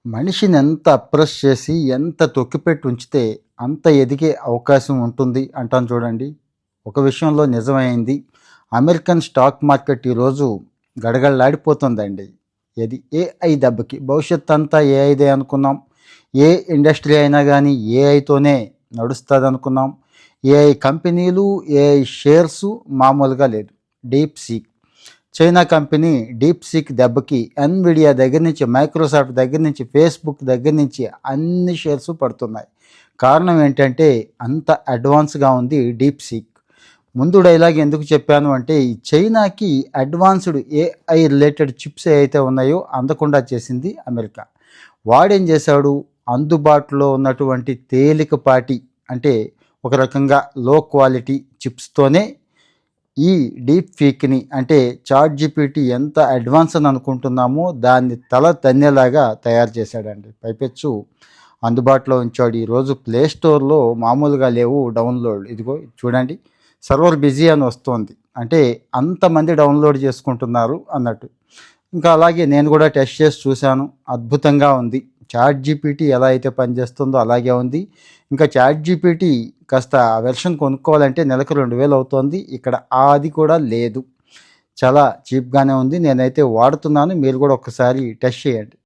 మనిషిని ఎంత అప్రెస్ చేసి, ఎంత తొక్కిపెట్టి ఉంచితే అంత ఎదిగే అవకాశం ఉంటుంది అంటాను చూడండి. ఒక విషయంలో నిజమైంది. అమెరికన్ స్టాక్ మార్కెట్ ఈరోజు గడగడలాడిపోతుందండి. ఇది ఏఐ దెబ్బకి. భవిష్యత్తు అంతా ఏఐదే అనుకున్నాం. ఏ ఇండస్ట్రీ అయినా కానీ ఏఐతోనే నడుస్తుందనుకున్నాం. ఏఐ కంపెనీలు, ఏఐ షేర్సు మామూలుగా లేదు. Deep seek China company deep seek దెబ్బకి ఎన్విడియా దగ్గర నుంచి, మైక్రోసాఫ్ట్ దగ్గర నుంచి, ఫేస్బుక్ దగ్గర నుంచి అన్ని షేర్స్ పడుతున్నాయి. కారణం ఏంటంటే అంత అడ్వాన్స్గా ఉంది డీప్ సీక్. ముందు డైలాగ్ ఎందుకు చెప్పాను అంటే, ఈ చైనాకి అడ్వాన్స్డ్ ఏఐ రిలేటెడ్ చిప్స్ ఏవైతే ఉన్నాయో అందకుండా చేసింది అమెరికా. వాడేం చేశాడు, అందుబాటులో ఉన్నటువంటి తేలికపాటి అంటే ఒక రకంగా లో క్వాలిటీ చిప్స్తోనే ఈ డీప్ ఫీక్ని అంటే చాట్ జీపీటీ ఎంత అడ్వాన్స్ అని అనుకుంటున్నామో దాన్ని తల తన్నేలాగా తయారు చేశాడండి. పైపెచ్చు అందుబాటులో ఉంచాడు. ఈరోజు ప్లే స్టోర్లో మామూలుగా లేవు డౌన్లోడ్. ఇదిగో చూడండి, సర్వర్ బిజీ అని వస్తుంది. అంటే అంతమంది డౌన్లోడ్ చేసుకుంటున్నారు అన్నట్టు. ఇంకా అలాగే నేను కూడా టెస్ట్ చేసి చూశాను. అద్భుతంగా ఉంది. చాట్ జీపీటీ ఎలా అయితే పనిచేస్తుందో అలాగే ఉంది. ఇంకా చాట్ జీపీటీ కాస్త వెర్షన్ కొనుక్కోవాలంటే నెలకు 2000 అవుతోంది. ఇక్కడ అది కూడా లేదు. చాలా చీప్గానే ఉంది. నేనైతే వాడుతున్నాను. మీరు కూడా ఒకసారి టెస్ట్ చేయండి.